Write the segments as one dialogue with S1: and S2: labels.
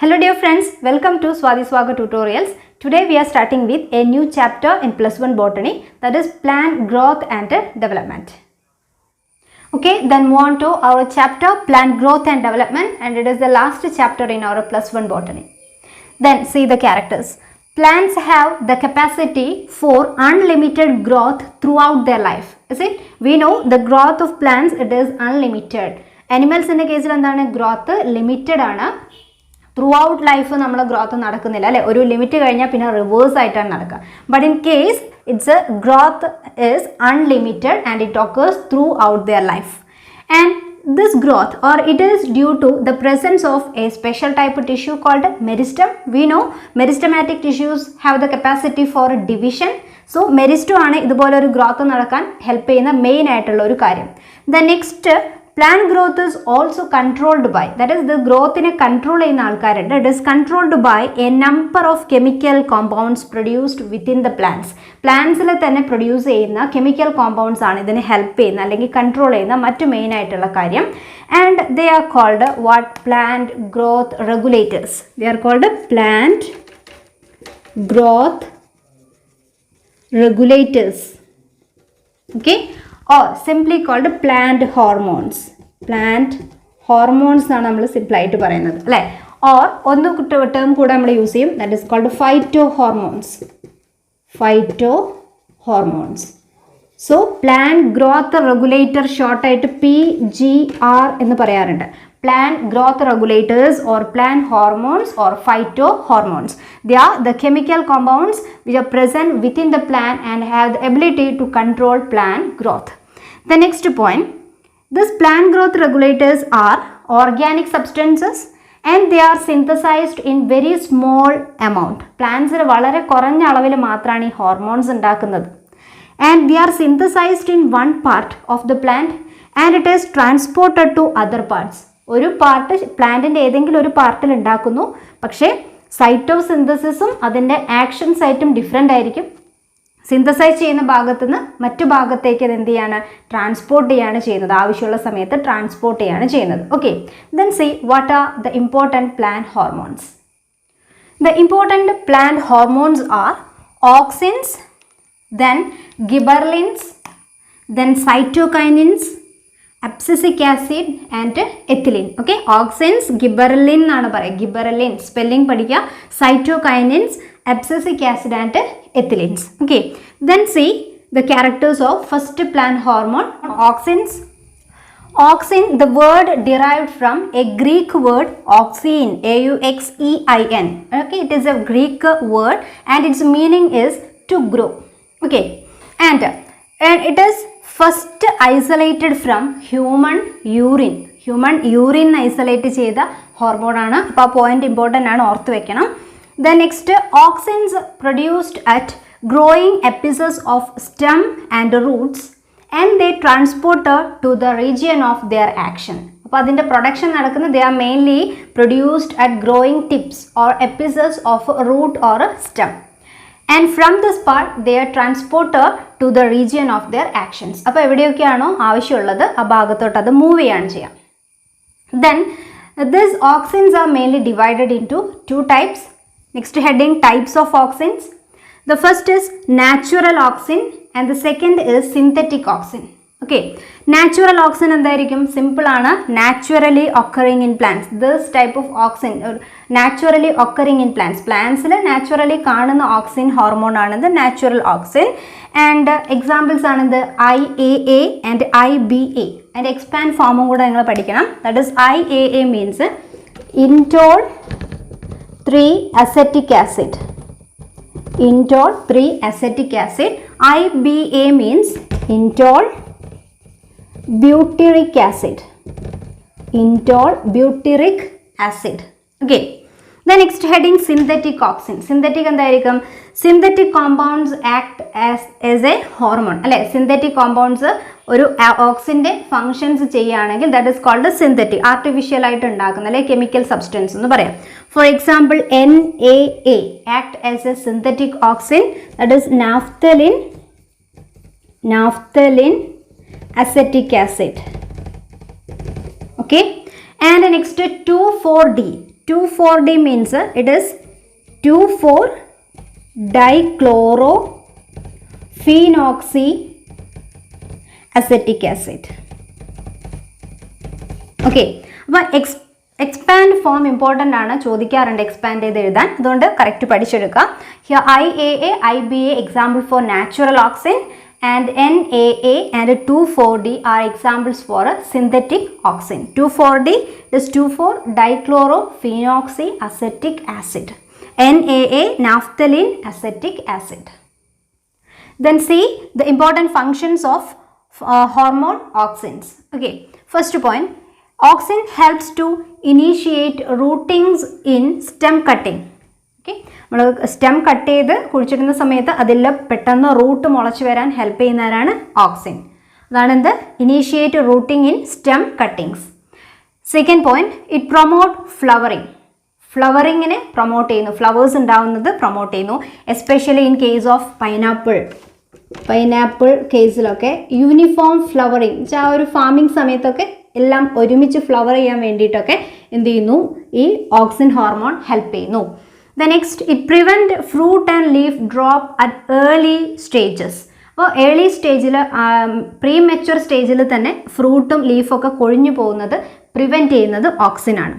S1: Hello dear friends, welcome to Swadhiswaga Tutorials. Today we are starting with a new chapter in +1 botany, that is plant growth and development. Okay, then move on to our chapter plant growth and development, and it is the last chapter in our +1 botany. Then see the characters. Plants have the capacity for unlimited growth throughout their life. Is it? We know the growth of plants, it is unlimited. Animals in the case of growth limited ആണ്. Throughout life നമ്മൾ growth നടക്കുന്നില്ല അല്ലേ, ഒരു limit കഴിഞ്ഞാൽ പിന്നെ reverse ആയിട്ടാണ് നടക്കുക. But in case it's A growth is unlimited and it occurs throughout their life. And this growth, or it is due to the presence of a special type of tissue called meristem. We know meristematic tissues have the capacity for division. So meristem ആണ് ഇതുപോലെ ഒരു growth നടക്കാൻ help ചെയ്യുന്ന main ആയിട്ടുള്ള ഒരു കാര്യം. The next, plant growth is also controlled by, that is the growth in a control in alkarid, it is controlled by a number of chemical compounds produced within the plants. Plants le thanne produce cheyna chemical compounds aanu idine help cheyna allengil control cheyna mattu main aayittulla karyam, and they are called what? Plant growth regulators. They are called plant growth regulators. Okay, or simply called plant hormones. Plant hormones ആണ് നമ്മൾ simple ആയിട്ട് പറയുന്നത് അല്ലേ. or ഒന്ന് term കൂടെ നമ്മൾ use ചെയ്യും, that is called phytohormones. Phytohormones. So plant growth regulator short ആയിട്ട് PGR എന്ന് പറയാറുണ്ട്. Plant growth regulators or plant hormones or phytohormones. They are the chemical compounds which are present within the plant and have the ability to control plant growth. The next point, these plant growth regulators are organic substances and they are synthesized in very small amount. Plants il valare koranja alavil maatrana ee hormones undakunnathu, and they are synthesized in one part of the plant and it is transported to other parts. ഒരു part പ്ലാന്റിൻ്റെ ഏതെങ്കിലും ഒരു പാർട്ടിൽ ഉണ്ടാക്കുന്നു, പക്ഷേ സൈറ്റോസിന്തസിസും അതിൻ്റെ action സൈറ്റും different ആയിരിക്കും. Synthesise ചെയ്യുന്ന ഭാഗത്തു നിന്ന് മറ്റു ഭാഗത്തേക്ക് അത് എന്ത് ചെയ്യാണ്, ട്രാൻസ്പോർട്ട് ചെയ്യാണ് ചെയ്യുന്നത്, ആവശ്യമുള്ള സമയത്ത് ട്രാൻസ്പോർട്ട് ചെയ്യാണ് ചെയ്യുന്നത്. Okay, then see what are the important plant hormones. The important plant hormones are auxins, then gibberellins, then cytokinins, abscisic acid and ethylene. Okay, auxins, gibberellin ആണ് പറയുക, gibberellin സ്പെല്ലിംഗ് പഠിക്കുക, cytokinins, abscisic acid and ethylene. Okay, then see the characters of first plant hormone auxins. Auxin, the word derived from a Greek word auxein, AUXEIN. Okay, it is a Greek word and its meaning is to grow. Okay, and it is first isolated from human urine. Human urine isolate ചെയ്ത hormone ആണ്. അപ്പോൾ ആ point important ആണ്, ഓർത്ത് വെക്കണം. The next, auxins produced at growing apices of stem and roots and they transported to the region of their action. അപ്പോൾ അതിൻ്റെ production നടക്കുന്നത് they are mainly produced at growing tips or apices of root or stem. And from this part they are transported to the region of their actions. അപ്പോൾ എവിടെയൊക്കെയാണോ ആവശ്യമുള്ളത് ആ ഭാഗത്തോട്ട് അത് move ചെയ്യാണ് ചെയ്യാം. Then these auxins are mainly divided into two types. Next heading, types of auxins. The first is natural auxin and the second is synthetic auxin. Okay, natural auxin എന്തായിരിക്കും, simple ആണ്, naturally occurring in plants. This type of auxin naturally occurring in plants. Plantsൽ naturally കാണുന്ന auxin hormone ആണ് the natural auxin, and examples ആണ് the IAA and IBA, and expand form കൂടെ നിങ്ങൾ പഠിക്കണം. That is IAA means indole 3-acetic acid. Indole 3-acetic acid. IBA means indole butyric acid. Indole butyric acid. Okay, the next heading, synthetic auxin. Synthetic എന്തായിരിക്കും, synthetic compounds act as a hormone അല്ലേ. synthetic compounds ഒരു ഓക്സിൻ്റെ functions ചെയ്യുകയാണെങ്കിൽ that is called synthetic, artificial ആയിട്ട് ഉണ്ടാക്കുന്ന അല്ലെ chemical substance എന്ന് പറയാം. For example NAA act as a synthetic auxin, that is naphthalene acetic acid. Okay, and next 2,4-D 2,4-D means it is 2,4-dichlorophenoxyacetic acid. Okay, അപ്പോൾ expand form important ആണ്, ചോദിക്കാറുണ്ട് expand ചെയ്ത് എഴുതാൻ, അതുകൊണ്ട് കറക്റ്റ് പഠിച്ചെടുക്കുക. Here IAA, IBA example for natural auxin and NAA and 2,4-D are examples for a synthetic auxin. 2,4-D is 2,4-dichlorophenoxyacetic acid. NAA, naphthalene acetic acid. Then see the important functions of hormone auxins. Okay, first point, auxin helps to initiate rootings in stem cutting. Okay, നമ്മൾ stem cut ചെയ്ത് കുഴിച്ചിടുന്ന സമയത്ത് അതിൽ പെട്ടെന്ന് root മുളച്ച് വരാൻ help ചെയ്യുന്നവരാണ് auxin. അതാണ് എന്ത്, initiate rooting in stem cuttings. Second point, it promote flowering. ഫ്ലവറിങ്ങിനെ പ്രൊമോട്ട് ചെയ്യുന്നു, ഫ്ലവേഴ്സ് ഉണ്ടാവുന്നത് പ്രൊമോട്ട് ചെയ്യുന്നു. Especially in case of pineapple കേസിലൊക്കെ യൂണിഫോം ഫ്ലവറിങ്, ആ ഒരു ഫാമിംഗ് സമയത്തൊക്കെ എല്ലാം ഒരുമിച്ച് ഫ്ലവർ ചെയ്യാൻ വേണ്ടിയിട്ടൊക്കെ എന്ത് ചെയ്യുന്നു, ഈ ഓക്സിൻ ഹോർമോൺ ഹെൽപ്പ് ചെയ്യുന്നു. The next, it prevent fruit and leaf drop at early stages. അപ്പോൾ ഏർലി സ്റ്റേജിൽ, പ്രീമെച്വർ സ്റ്റേജിൽ തന്നെ ഫ്രൂട്ടും ലീഫൊക്കെ കൊഴിഞ്ഞു പോകുന്നത് പ്രിവെൻറ്റ് ചെയ്യുന്നത് ഓക്സിനാണ്.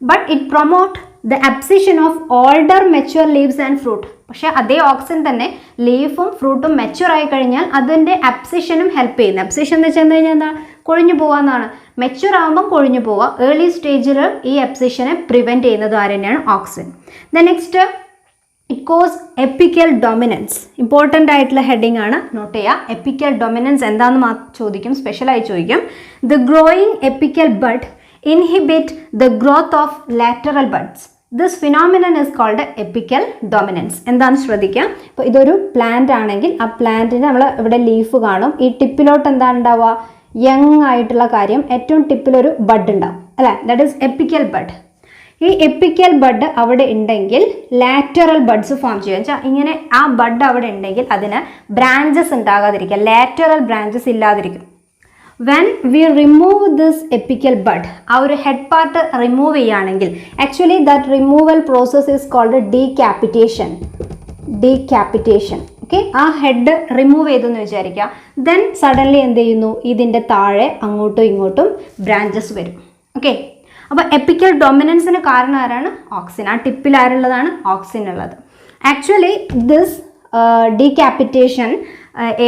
S1: But it promote the abscission of older mature leaves and fruit. പക്ഷേ അതേ ഓക്സിൻ തന്നെ ലീഫും ഫ്രൂട്ടും മെച്വർ ആയി കഴിഞ്ഞാൽ അതിൻ്റെ അബ്സിഷനും ഹെൽപ്പ് ചെയ്യുന്നത്. അബ്സിഷൻ എന്ന് വെച്ച് കഴിഞ്ഞാൽ എന്താ, കൊഴിഞ്ഞു പോകാമെന്നാണ്. മെച്വർ ആകുമ്പം കൊഴിഞ്ഞു പോവുക. ഏർലി സ്റ്റേജിൽ ഈ അബ്സിഷനെ പ്രിവെൻറ്റ് ചെയ്യുന്നത് ആര് തന്നെയാണ്, auxin. The next, it cos epical dominance. Important ആയിട്ടുള്ള ഹെഡിങ് ആണ്, നോട്ട് ചെയ്യുക. എപ്പിക്കൽ ഡൊമിനൻസ് എന്താണെന്ന് ചോദിക്കും, സ്പെഷ്യലായി ചോദിക്കും. The growing epical bud inhibit the growth of lateral buds. This phenomenon is called epical dominance. എന്താണ് ശ്രദ്ധിക്കുക, ഇപ്പോൾ ഇതൊരു പ്ലാന്റ് ആണെങ്കിൽ ആ പ്ലാന്റിന് നമ്മൾ ഇവിടെ ലീഫ് കാണും, ഈ ടിപ്പിലോട്ട് എന്താണ് ഉണ്ടാവുക, യങ് ആയിട്ടുള്ള കാര്യം, ഏറ്റവും ടിപ്പിലൊരു ബഡ് ഉണ്ടാവും അല്ലേ, ദാറ്റ് ഈസ് എപ്പിക്കൽ ബഡ്. ഈ എപ്പിക്കൽ ബഡ് അവിടെ ഉണ്ടെങ്കിൽ ലാറ്ററൽ ബഡ്സ് ഫോം ചെയ്യുക. വെച്ചാൽ ഇങ്ങനെ ആ ബഡ് അവിടെ ഉണ്ടെങ്കിൽ അതിന് ബ്രാഞ്ചസ് ഉണ്ടാകാതിരിക്കുക, ലാറ്ററൽ ബ്രാഞ്ചസ് ഇല്ലാതിരിക്കും. When we remove this apical bud, ആ ഒരു ഹെഡ് പാർട്ട് റിമൂവ് ചെയ്യുകയാണെങ്കിൽ, actually that removal process is called decapitation. Okay, ആ ഹെഡ് റിമൂവ് ചെയ്തെന്ന് വിചാരിക്കുക. ദെൻ സഡൻലി എന്ത് ചെയ്യുന്നു, ഇതിൻ്റെ താഴെ അങ്ങോട്ടും ഇങ്ങോട്ടും ബ്രാഞ്ചസ് വരും. ഓക്കെ, അപ്പോൾ എപ്പിക്കൽ ഡൊമിനൻസിന് കാരണം ആരാണ്, ഓക്സിൻ. ആ ടിപ്പിൽ ആരുള്ളതാണ്, ഓക്സിൻ ഉള്ളത്. ആക്ച്വലി ദിസ് ഡീക്യാപിറ്റേഷൻ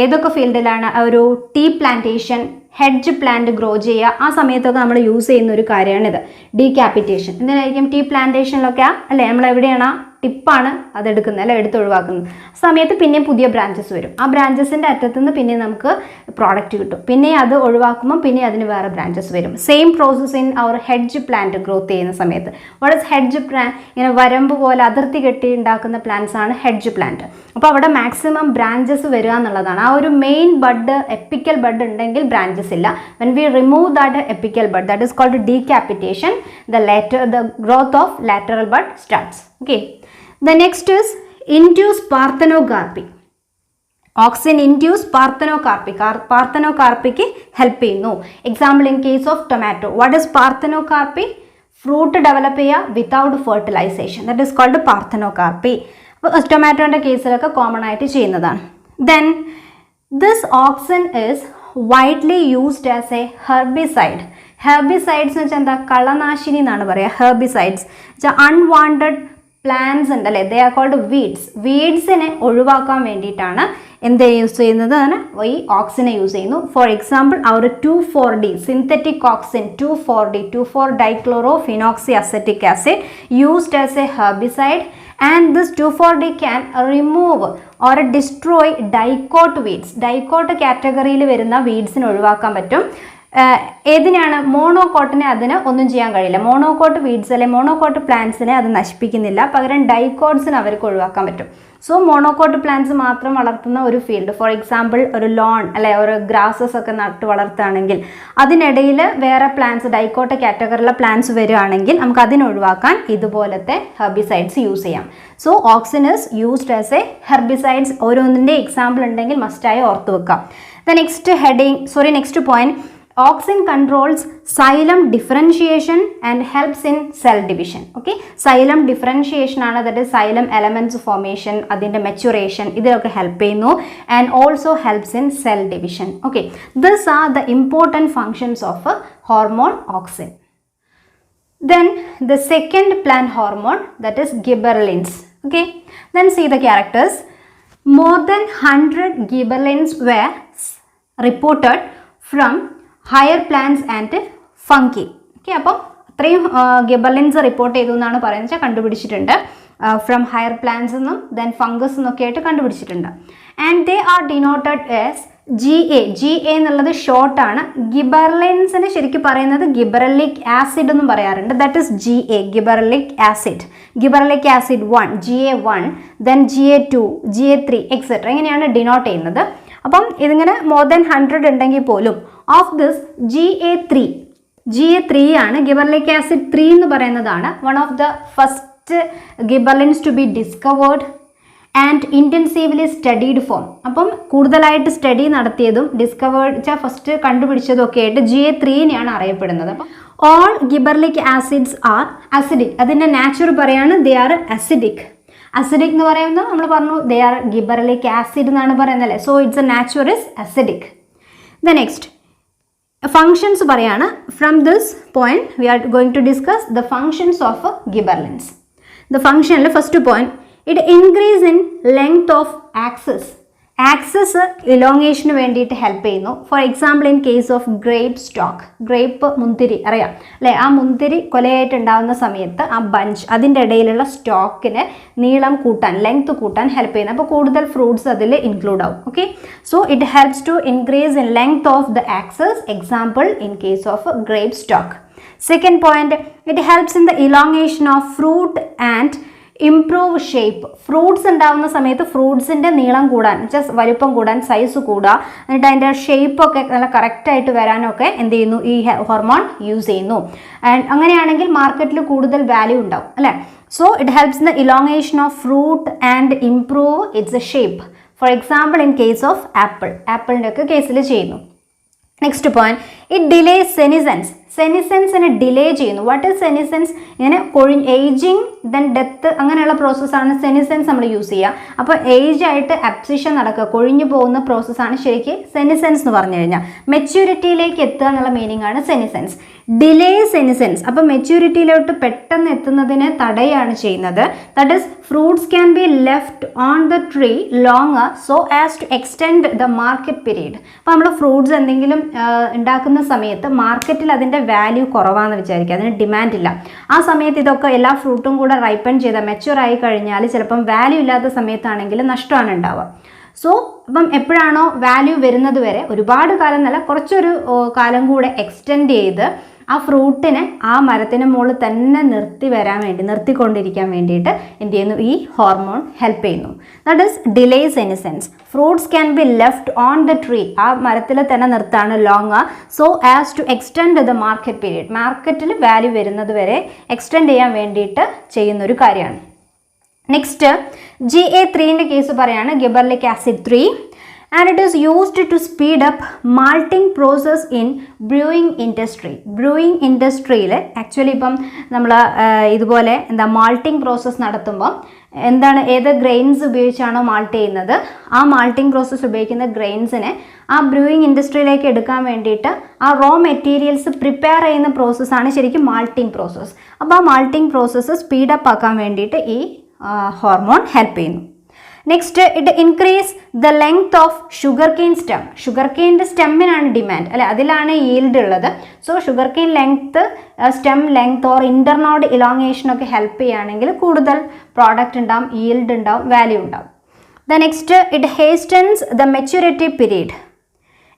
S1: ഏതൊക്കെ ഫീൽഡിലാണ്, ഒരു tea plantation, hedge plant grow ചെയ്യുക, ആ സമയത്തൊക്കെ നമ്മൾ യൂസ് ചെയ്യുന്ന ഒരു കാര്യമാണിത്, ഡീക്യാപിറ്റേഷൻ. എന്തിനായിരിക്കും, ടീ പ്ലാന്റേഷനിലൊക്കെ അല്ലേ, നമ്മൾ എവിടെയാണ് ടിപ്പാണ് അതെടുക്കുന്നത് അല്ലെ, എടുത്ത് ഒഴിവാക്കുന്നത്. സമയത്ത് പിന്നെ പുതിയ ബ്രാഞ്ചസ് വരും, ആ ബ്രാഞ്ചസിൻ്റെ അറ്റത്തുനിന്ന് പിന്നെ നമുക്ക് പ്രോഡക്റ്റ് കിട്ടും, പിന്നെ അത് ഒഴിവാക്കുമ്പോൾ പിന്നെ അതിന് വേറെ ബ്രാഞ്ചസ് വരും. Same process in our hedge plant growth ചെയ്യുന്ന സമയത്ത്. വാട്ട് ഇസ് ഹെഡ്ജ് പ്ലാന്റ്, ഇങ്ങനെ വരമ്പ് പോലെ അതിർത്തി കെട്ടി ഉണ്ടാക്കുന്ന പ്ലാന്റ്സ് ആണ് ഹെഡ്ജ് പ്ലാന്റ്. അപ്പോൾ അവിടെ മാക്സിമം ബ്രാഞ്ചസ് വരിക എന്നുള്ളതാണ്. ആ ഒരു മെയിൻ ബഡ്, എപ്പിക്കൽ ബഡ് ഉണ്ടെങ്കിൽ ബ്രാഞ്ചസ് ഇല്ല. When we remove that apical bud, that is called decapitation, the growth of lateral bud starts. Okay, the next is induce parthenocarpy. Auxin induce parthenocarpy. Parthenocarpyക്ക് help ചെയ്യുന്നു. Example in case of tomato, what is parthenocarpy, fruit develop ചെയ്യുക without fertilization, that is called parthenocarpy. അപ്പോൾ ടൊമാറ്റോൻ്റെ കേസിലൊക്കെ common ആയിട്ട് ചെയ്യുന്നതാണ്. Then this auxin is widely used as a herbicide. Herbicides എന്ന് വെച്ചാൽ എന്താ, കളനാശിനി എന്നാണ് പറയുക. ഹെർബിസൈഡ്സ് വെച്ചാൽ അൺവാണ്ടഡ് പ്ലാന്റ്സ് ഉണ്ടല്ലേ, ദേ ആർ കോൾഡ് വീഡ്സ്. വീഡ്സിനെ ഒഴിവാക്കാൻ വേണ്ടിയിട്ടാണ് എന്ത് യൂസ് ചെയ്യുന്നത്, ഈ ഓക്സിനെ യൂസ് ചെയ്യുന്നു. ഫോർ എക്സാമ്പിൾ അവർ 2,4-D synthetic auxin, 2,4-dichlorophenoxyacetic acid used as a herbicide, and this 2,4-D can remove or destroy dicot weeds. Dicot കാറ്റഗറിയിൽ വരുന്ന വീഡ്സിന് ഒഴിവാക്കാൻ പറ്റും. ഏതിനാണ്, മോണോകോട്ടിനെ അതിന് ഒന്നും ചെയ്യാൻ കഴിയില്ല. മോണോകോട്ട് വീഡ്സ് അല്ലെ മോണോകോട്ട് പ്ലാന്റ്സിനെ അത് നശിപ്പിക്കുന്നില്ല, പകരം ഡൈക്കോട്സിന് അവർക്ക് ഒഴിവാക്കാൻ പറ്റും. സോ മോണോകോട്ട് പ്ലാന്റ്സ് മാത്രം വളർത്തുന്ന ഒരു ഫീൽഡ്, ഫോർ എക്സാമ്പിൾ ഒരു ലോൺ അല്ലെ ഒരു ഗ്രാസസ് ഒക്കെ നട്ട് വളർത്തുകയാണെങ്കിൽ അതിനിടയിൽ വേറെ പ്ലാന്റ്സ്, ഡൈക്കോട്ട് കാറ്റഗറിയിലെ പ്ലാന്റ്സ് വരികയാണെങ്കിൽ നമുക്ക് അതിനെ ഒഴിവാക്കാൻ ഇതുപോലത്തെ ഹെർബിസൈഡ്സ് യൂസ് ചെയ്യാം. So auxin is used as a herbicides. ഓരോന്നിൻ്റെ എക്സാമ്പിൾ ഉണ്ടെങ്കിൽ മസ്റ്റായി ഓർത്ത് വെക്കാം. The next point, Auxin controls xylem differentiation and helps in cell division. Okay, xylem differentiation ആണ്, that is xylem elements formation, അതിൻ്റെ maturation, ഇതിലൊക്കെ help ചെയ്യുന്നു, and also helps in cell division. Okay, these are the important functions of a hormone auxin. Then the second plant hormone, that is gibberellins. Okay, then see the characters. More than 100 gibberellins were reported from higher plants and fungi. Okay, അപ്പോൾ അത്രയും ഗിബറലിൻസ് report ചെയ്തു എന്നാണ് പറയുന്നത്, കണ്ടുപിടിച്ചിട്ടുണ്ട്. From higher plants എന്നും then fungus എന്നൊക്കെ ആയിട്ട് കണ്ടുപിടിച്ചിട്ടുണ്ട്. And they are denoted as GA എന്നുള്ളത് ഷോർട്ടാണ്. ഗിബറലിൻസിന് ശരിക്കും പറയുന്നത് ഗിബറലിക് ആസിഡ് എന്നും പറയാറുണ്ട്. That is GA, gibberellic acid. Gibberellic acid 1, GA1, then GA2, GA3 etcetera, ഇങ്ങനെയാണ് ഡിനോട്ട് ചെയ്യുന്നത്. അപ്പം ഇതിങ്ങനെ മോർ ദാൻ 100 ഉണ്ടെങ്കിൽ പോലും ഓഫ് ദിസ് GA3 ആണ്, ഗിബറലിക് ആസിഡ് 3 എന്ന് പറയുന്നതാണ് one of the first gibberellins to be discovered and intensively studied form. അപ്പം കൂടുതലായിട്ട് സ്റ്റഡി നടത്തിയതും ഡിസ്കവേർഡ് ഫസ്റ്റ് കണ്ടുപിടിച്ചതും ഒക്കെ ആയിട്ട് GA3നെയാണ് അറിയപ്പെടുന്നത്. അപ്പം ഓൾ ഗിബറലിക് ആസിഡ്സ് ആർ അസിഡിക്. അതിൻ്റെ നാച്ചുറൽ പറയാണ് ദേ ആർ അസിഡിക്. അസിഡിക് എന്ന് പറയുന്നത് നമ്മൾ പറഞ്ഞു ദേ ആർ ഗിബറലിക് ആസിഡ് എന്നാണ് പറയുന്നത് അല്ലേ. So it's a natural is acidic. The next functions പറയാണ്. From this point we are going to discuss the functions of gibberellins. The ഫങ്ഷനിൽ first point, it increase in length of axis. Axis ഇലോങ്ങേഷന് വേണ്ടിയിട്ട് help ചെയ്യുന്നു. For example in case of grape stock, grape മുന്തിരി അറിയാം അല്ലേ, ആ മുന്തിരി കൊലയായിട്ടുണ്ടാകുന്ന സമയത്ത് ആ ബഞ്ച് അതിൻ്റെ ഇടയിലുള്ള സ്റ്റോക്കിന് നീളം കൂട്ടാൻ, ലെങ്ത് കൂട്ടാൻ ഹെൽപ്പ് ചെയ്യുന്നു. അപ്പോൾ കൂടുതൽ ഫ്രൂട്ട്സ് അതിൽ ഇൻക്ലൂഡ് ആവും. Okay, so it helps to increase in length of the axis, example in case of grape stalk. Second point, it helps in the elongation of fruit and improve shape. Fruits ഉണ്ടാകുന്ന സമയത്ത് ഫ്രൂട്ട്സിൻ്റെ നീളം കൂടാൻ, just വലുപ്പം കൂടാൻ, size കൂടുക, എന്നിട്ട് അതിൻ്റെ ഷേപ്പൊക്കെ നല്ല കറക്റ്റായിട്ട് വരാനൊക്കെ എന്ത് ചെയ്യുന്നു, ഈ ഹോർമോൺ യൂസ് ചെയ്യുന്നു. ആൻഡ് അങ്ങനെയാണെങ്കിൽ മാർക്കറ്റിൽ കൂടുതൽ വാല്യൂ ഉണ്ടാവും അല്ലേ. So it helps in the elongation of fruit and improve its shape. For example in case of ആപ്പിളിൻ്റെ ഒക്കെ കേസിൽ ചെയ്യുന്നു. Next point, it delays senescence. സെനിസെൻസിനെ ഡിലേ ചെയ്യുന്നു. What is senescence? ഇങ്ങനെ ഏജിങ് ദെൻ ഡെത്ത് അങ്ങനെയുള്ള പ്രോസസ്സാണ് സെനിസെൻസ് നമ്മൾ യൂസ് ചെയ്യുക. അപ്പോൾ ഏജ് ആയിട്ട് അബ്സിഷൻ നടക്കുക, കൊഴിഞ്ഞു പോകുന്ന പ്രോസസ്സാണ് ശരിക്കും സെനിസെൻസ് എന്ന് പറഞ്ഞു കഴിഞ്ഞാൽ. മെച്യൂരിറ്റിയിലേക്ക് എത്തുക എന്നുള്ള മീനിങ് ആണ് സെനിസെൻസ്. ഡിലേ സെനിസെൻസ്, അപ്പോൾ മെച്യൂരിറ്റിയിലോട്ട് പെട്ടെന്ന് എത്തുന്നതിനെ തടയാണ് ചെയ്യുന്നത്. That is fruits can be left on the tree longer so as to extend the market period. അപ്പോൾ നമ്മൾ ഫ്രൂട്ട്സ് എന്തെങ്കിലും ഉണ്ടാക്കുന്ന സമയത്ത് മാർക്കറ്റിൽ അതിൻ്റെ വാല്യൂ കുറവാണെന്ന് വിചാരിക്കുക, അതിന് ഡിമാൻഡ് ഇല്ല. ആ സമയത്ത് ഇതൊക്കെ എല്ലാ ഫ്രൂട്ടും കൂടെ റൈപ്പൺ ചെയ്ത മെച്യൂർ ആയി കഴിഞ്ഞാൽ ചിലപ്പം വാല്യൂ ഇല്ലാത്ത സമയത്താണെങ്കിൽ നഷ്ടമാണ് ഉണ്ടാവുക. സോ അപ്പം എപ്പോഴാണോ വാല്യൂ വരുന്നത് വരെ, ഒരുപാട് കാലം എന്നല്ല, കുറച്ചൊരു കാലം കൂടെ എക്സ്റ്റെൻഡ് ചെയ്ത് ആ ഫ്രൂട്ടിനെ ആ മരത്തിന് മുകളിൽ തന്നെ നിർത്തിക്കൊണ്ടിരിക്കാൻ വേണ്ടിയിട്ട് എന്ത് ചെയ്യുന്നു, ഈ ഹോർമോൺ ഹെൽപ്പ് ചെയ്യുന്നു. That is delay senescence. Fruits can be left on the tree, ആ മരത്തിൽ തന്നെ നിർത്താണ് longer, so as to extend the market period, മാർക്കറ്റിൽ വാല്യൂ വരുന്നത് വരെ എക്സ്റ്റെൻഡ് ചെയ്യാൻ വേണ്ടിയിട്ട് ചെയ്യുന്നൊരു കാര്യമാണ്. നെക്സ്റ്റ് GA3ൻ്റെ കേസ് പറയാണ്, ഗിബറലിക് acid 3, and it is used to speed up malting process in brewing industry. Brewing ഇൻഡസ്ട്രിയിൽ ആക്ച്വലി ഇപ്പം നമ്മൾ ഇതുപോലെ മാൾട്ടിങ് പ്രോസസ്സ് നടത്തുമ്പോൾ ഏത് ഗ്രെയിൻസ് ഉപയോഗിച്ചാണോ മാൾട്ട് ചെയ്യുന്നത്, ആ മാൾട്ടിങ് പ്രോസസ്സ് ഉപയോഗിക്കുന്ന ഗ്രെയിൻസിനെ ആ ബ്രൂയിങ് ഇൻഡസ്ട്രിയിലേക്ക് എടുക്കാൻ വേണ്ടിയിട്ട് ആ റോ മെറ്റീരിയൽസ് പ്രിപ്പയർ ചെയ്യുന്ന പ്രോസസ്സാണ് ശരിക്കും മാൾട്ടിങ് പ്രോസസ്സ്. അപ്പോൾ ആ മാൾട്ടിങ് പ്രോസസ്സ് സ്പീഡപ്പ് ആക്കാൻ വേണ്ടിയിട്ട് ഈ ഹോർമോൺ ഹെൽപ്പ് ചെയ്യുന്നു. Next, it increase the length of sugar stem. Sugar സ്റ്റെമ്മിനാണ് ഡിമാൻഡ് അല്ലെ, അതിലാണ് ഈൽഡ് ഉള്ളത്. So sugar stem length or internode ഇലോങ്ങേഷനൊക്കെ ഹെൽപ്പ് ചെയ്യുകയാണെങ്കിൽ കൂടുതൽ പ്രോഡക്റ്റ് ഉണ്ടാവും, ഈൽഡ് ഉണ്ടാവും, വാല്യൂ ഉണ്ടാവും. The next, it hastens the maturity period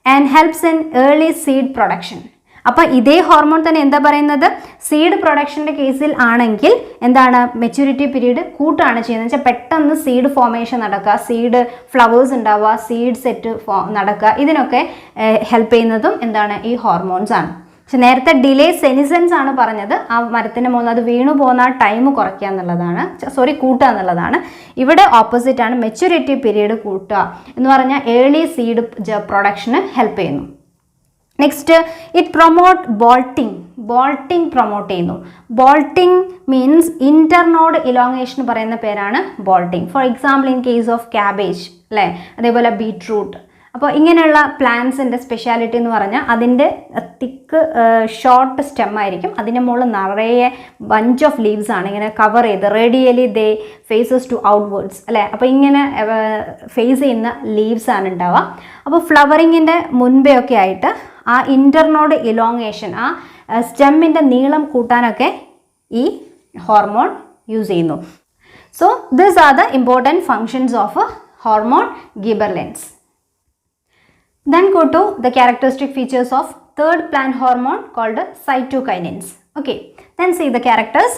S1: and helps in early seed production. അപ്പോൾ ഇതേ ഹോർമോൺ തന്നെ എന്താ പറയുന്നത്, സീഡ് പ്രൊഡക്ഷൻ്റെ കേസിൽ ആണെങ്കിൽ എന്താണ്, മെച്യൂരിറ്റി പീരീഡ് കൂട്ടാണ് ചെയ്യുന്നത്. വെച്ചാൽ പെട്ടെന്ന് സീഡ് ഫോർമേഷൻ നടക്കുക, സീഡ് ഫ്ലവേഴ്സ് ഉണ്ടാവുക, സീഡ് സെറ്റ് നടക്കുക, ഇതിനൊക്കെ ഹെൽപ്പ് ചെയ്യുന്നതും എന്താണ്, ഈ ഹോർമോൺസ് ആണ്. പക്ഷെ നേരത്തെ ഡിലേ സെനിസെൻസ് ആണ് പറഞ്ഞത്, ആ മരത്തിൻ്റെ മുകളിൽ അത് വീണു പോകുന്ന ടൈം കുറയ്ക്കുക എന്നുള്ളതാണ്, കൂട്ടുക എന്നുള്ളതാണ്. ഇവിടെ ഓപ്പോസിറ്റ് ആണ്, മെച്യൂരിറ്റി പീരീഡ് കൂട്ടുക എന്ന് പറഞ്ഞാൽ ഏർലി സീഡ് പ്രൊഡക്ഷന് ഹെൽപ്പ് ചെയ്യുന്നു. Next, it promote bolting promote ചെയ്യുന്നു. Bolting means internode elongation പറയുന്ന പേരാണ് bolting. For example, in case of cabbage അല്ലേ, അതേപോലെ ബീട്രൂട്ട്. അപ്പോൾ ഇങ്ങനെയുള്ള പ്ലാന്റ്സിൻ്റെ സ്പെഷ്യാലിറ്റി എന്ന് പറഞ്ഞാൽ അതിൻ്റെ തിക്ക് ഷോർട്ട് സ്റ്റെം ആയിരിക്കും, അതിൻ്റെ മുകളിൽ നിറയെ ബഞ്ച് ഓഫ് ലീവ്സ് ആണ് ഇങ്ങനെ കവർ ചെയ്ത് radially they faces to outwards അല്ലേ. അപ്പോൾ ഇങ്ങനെ ഫേസ് ചെയ്യുന്ന ലീവ്സ് ആണ് ഉണ്ടാവുക. അപ്പോൾ ഫ്ലവറിങ്ങിൻ്റെ മുൻപേ ഒക്കെ ആയിട്ട് ആ ഇൻ്റർനോഡ് ഇലോങ്ങേഷൻ, ആ സ്റ്റെമ്മിൻ്റെ നീളം കൂട്ടാനൊക്കെ ഈ ഹോർമോൺ യൂസ് ചെയ്യുന്നു. So this R the important functions of hormone Gibberellins. Then go to the characteristic features of third plant hormone called cytokinins. Okay, then see the characters.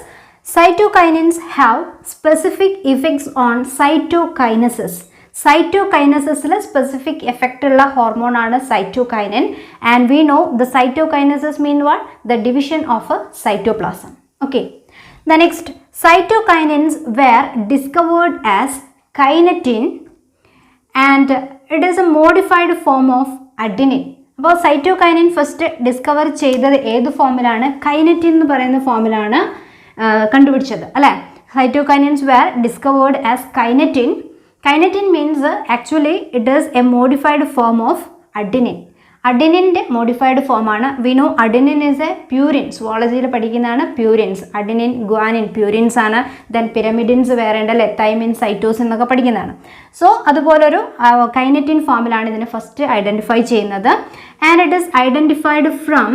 S1: Cytokinins have specific effects on cytokinesis. Cytokinesis is a specific effect ulla hormone aanu cytokinin, and we know the cytokinesis mean what? The division of a cytoplasm. Okay, the next, cytokinins were discovered as kinetin and it is a modified form of adenine. അപ്പോൾ cytokinin first discover ചെയ്തത് ഏത് ഫോമിലാണ്? Kinetin എന്ന് പറയുന്ന ഫോമിലാണ് കണ്ടുപിടിച്ചത് അല്ലേ. Cytokinins were discovered as kinetin. Kinetin means actually it is a modified form of adenine. അഡിനിൻ്റെ മോഡിഫൈഡ് ഫോമാണ്. We know adenine is a purine, സുവോളജിയിൽ പഠിക്കുന്നതാണ് പ്യൂരിൻസ്. അഡിനിൻ, ഗ്വാനിൻ പ്യൂരിൻസ് ആണ്. ദെൻ പിരമിഡിൻസ് വേറെ ഉണ്ട് അല്ലേ, തൈമിൻ, സൈറ്റോസിൻ എന്നൊക്കെ പഠിക്കുന്നതാണ്. സോ അതുപോലൊരു കൈനറ്റിൻ ഫോമിലാണ് ഇതിനെ ഫസ്റ്റ് ഐഡൻറ്റിഫൈ ചെയ്യുന്നത്. And it is identified from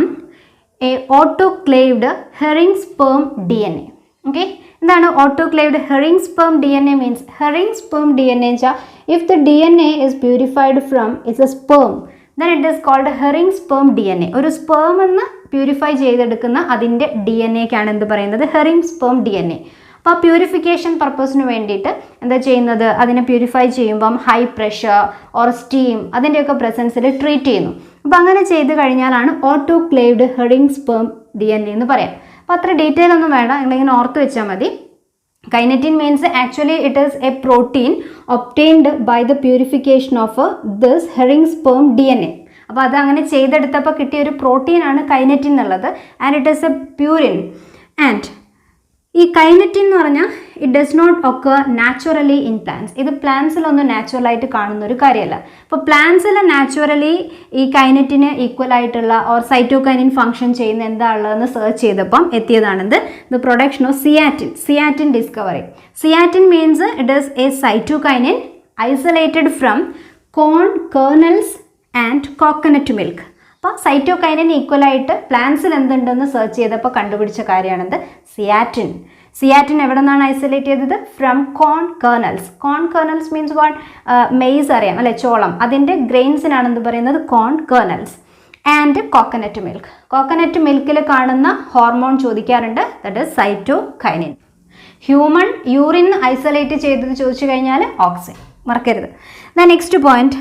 S1: a autoclaved herring sperm DNA. Okay, എന്താണ് autoclaved herring sperm DNA means? Herring sperm DNA വെച്ചാൽ if the DNA is purified from its a sperm, then it is called herring sperm DNA. ഒരു sperm എന്ന് purify ചെയ്തെടുക്കുന്ന അതിൻ്റെ DNAക്കാണ് എന്ത് പറയുന്നത്? Herring sperm DNA. അപ്പോൾ പ്യൂരിഫിക്കേഷൻ പർപ്പസിന് വേണ്ടിയിട്ട് എന്താ ചെയ്യുന്നത്? അതിനെ പ്യൂരിഫൈ ചെയ്യുമ്പം ഹൈ പ്രഷർ ഓർ സ്റ്റീം അതിൻ്റെയൊക്കെ പ്രസൻസിൽ ട്രീറ്റ് ചെയ്യുന്നു. അപ്പോൾ അങ്ങനെ ചെയ്ത് കഴിഞ്ഞാലാണ് ഓട്ടോക്ലേവ്ഡ് ഹെറിംഗ് സ്പേം DNA എന്ന് പറയാം. അപ്പോൾ അത്ര ഡീറ്റെയിൽ ഒന്നും വേണ്ട, നിങ്ങളിങ്ങനെ ഓർത്ത് വെച്ചാൽ മതി. Kinetin means actually it is a protein obtained by the purification of this herring sperm DNA. അപ്പോൾ അത് അങ്ങനെ ചെയ്തെടുത്തപ്പോൾ കിട്ടിയ ഒരു പ്രോട്ടീനാണ് കൈനറ്റിൻ എന്നുള്ളത്. And it is a purine. ആൻഡ് ഈ കൈനറ്റിൻ എന്ന് പറഞ്ഞാൽ it does not occur naturally in plants. ഇത് പ്ലാന്റ്സിലൊന്നും നാച്ചുറലായിട്ട് കാണുന്ന ഒരു കാര്യമല്ല. അപ്പോൾ പ്ലാന്റ്സിൽ നാച്ചുറലി ഈ കൈനറ്റിന് ഈക്വൽ ആയിട്ടുള്ള ഓർ സൈറ്റോകൈനിൻ ഫംഗ്ഷൻ ചെയ്യുന്ന എന്താ ഉള്ളതെന്ന് സെർച്ച് ചെയ്തപ്പം എത്തിയതാണിത്. The production of zeatin discovery. Zeatin means it is a cytokinin isolated from corn kernels and coconut milk. അപ്പോൾ സൈറ്റോകൈനിൻ ഈക്വലായിട്ട് പ്ലാന്റ്സിൽ എന്തുണ്ടെന്ന് സെർച്ച് ചെയ്തപ്പോൾ കണ്ടുപിടിച്ച കാര്യമാണിത് സിയാറ്റിൻ. സിയാറ്റിൻ എവിടെ നിന്നാണ് ഐസൊലേറ്റ് ചെയ്തത്? From corn kernels. Corn kernels means what? Maize അറിയാം അല്ലെ, ചോളം. അതിൻ്റെ ഗ്രെയിൻസിനാണ് എന്ത് പറയുന്നത്? Corn kernels. And coconut milk. Coconut മിൽക്കിൽ കാണുന്ന ഹോർമോൺ ചോദിക്കാറുണ്ട്, that is cytokinin. Human urine isolate ചെയ്തത് ചോദിച്ചു കഴിഞ്ഞാൽ ഓക്സിൻ, മറക്കരുത്. The next point,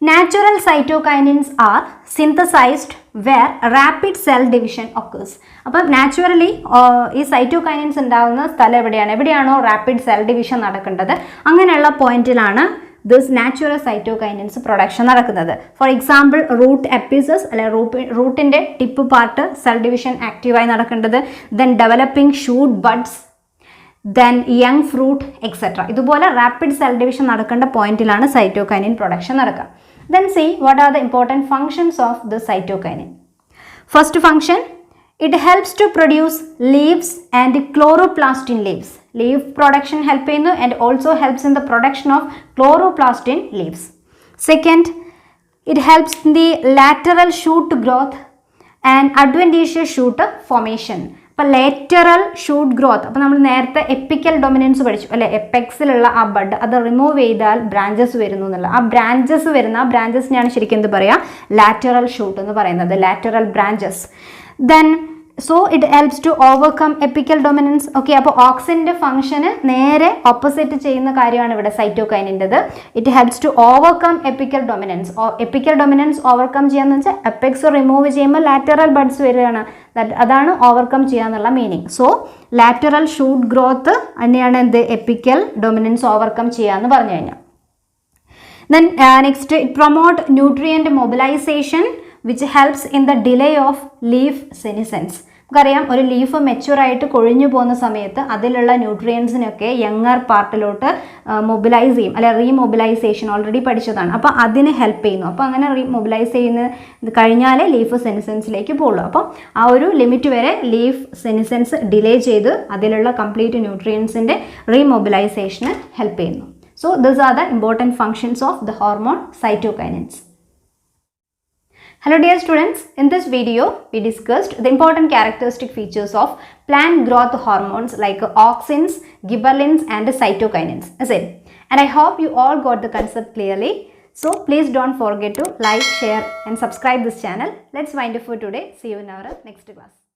S1: natural cytokinins are synthesized where rapid cell division occurs. അപ്പം നാച്ചുറലി ഈ സൈറ്റോകൈനിൻസ് ഉണ്ടാകുന്ന സ്ഥലം എവിടെയാണോ റാപ്പിഡ് സെൽ ഡിവിഷൻ നടക്കേണ്ടത് അങ്ങനെയുള്ള പോയിന്റിലാണ് ദിസ് നാച്ചുറൽ സൈറ്റോകൈനിൻസ് പ്രൊഡക്ഷൻ നടക്കുന്നത്. ഫോർ എക്സാമ്പിൾ റൂട്ട് എപ്പിസസ് അല്ലെ റൂട്ടിൻ്റെ ടിപ്പ് പാർട്ട് സെൽ ഡിവിഷൻ ആക്റ്റീവായി നടക്കേണ്ടത്. Then developing shoot buds, then young fruit etcetera. ഇതുപോലെ റാപ്പിഡ് സെൽ ഡിവിഷൻ നടക്കേണ്ട പോയിന്റിലാണ് സൈറ്റോകൈനിൻ പ്രൊഡക്ഷൻ നടക്കുക. Then see what are the important functions of the cytokinin. First function, it helps to produce leaves and chloroplast in leaves. Leaf production help ചെയ്യുന്നു and also helps in the production of chloroplast in leaves. Second, it helps in the lateral shoot growth and adventitious shoot formation. അപ്പോൾ lateral shoot growth, അപ്പോൾ നമ്മൾ നേരത്തെ epical dominance പഠിച്ചു അല്ലെ, എപ്പെക്സിലുള്ള ആ bud അത് remove ചെയ്താൽ ബ്രാഞ്ചസ് വരുന്നു എന്നുള്ള ആ ബ്രാഞ്ചസ് വരുന്ന ആ ബ്രാഞ്ചസിനെയാണ് ശരിക്കും എന്ത് പറയുക? ലാറ്ററൽ ഷൂട്ട് എന്ന് പറയുന്നത്, lateral branches. Then so it helps to overcome apical dominance. Okay, അപ്പോൾ ഓക്സിൻ്റെ ഫംഗ്ഷന് നേരെ ഓപ്പോസിറ്റ് ചെയ്യുന്ന കാര്യമാണ് ഇവിടെ സൈറ്റോകൈനിൻ്റെത്. It helps to overcome apical dominance. Apical dominance overcome ചെയ്യാന്ന് വെച്ചാൽ എപ്പെക്സ് റിമൂവ് ചെയ്യുമ്പോൾ ലാറ്ററൽ ബഡ്സ് വരികയാണ്, അതാണ് ഓവർകം ചെയ്യാന്നുള്ള meaning. So lateral shoot growth തന്നെയാണ് എന്ത്? എപ്പിക്കൽ ഡൊമിനൻസ് ഓവർകം ചെയ്യാന്ന് പറഞ്ഞു കഴിഞ്ഞാൽ. Then next, it promote nutrient mobilization which helps in the delay of leaf senescence. നമുക്കറിയാം ഒരു ലീഫ് മെച്യൂറായിട്ട് കൊഴിഞ്ഞു പോകുന്ന സമയത്ത് അതിലുള്ള ന്യൂട്രിയൻസിനൊക്കെ യങ്ങർ പാർട്ടിലോട്ട് മൊബിലൈസ് ചെയ്യും, അല്ലെ റീമൊബിലൈസേഷൻ ഓൾറെഡി പഠിച്ചതാണ്. അപ്പോൾ അതിന് ഹെൽപ്പ് ചെയ്യുന്നു. അപ്പോൾ അങ്ങനെ റീമൊബിലൈസ് ചെയ്യുന്ന കഴിഞ്ഞാലേ ലീഫ് സെനിസെൻസിലേക്ക് പോകുള്ളൂ. അപ്പോൾ ആ ഒരു ലിമിറ്റ് വരെ ലീഫ് സെനിസെൻസ് ഡിലേ ചെയ്ത് അതിലുള്ള കംപ്ലീറ്റ് ന്യൂട്രിയൻസിൻ്റെ റീമൊബിലൈസേഷന് ഹെൽപ്പ് ചെയ്യുന്നു. So these are the important functions of the hormone cytokinins. Hello dear students, in this video we discussed the important characteristic features of plant growth hormones like auxins, gibberellins and cytokinins. Is it? And I hope you all got the concept clearly. So please don't forget to like, share and subscribe this channel. Let's wind up for today. See you in our next class.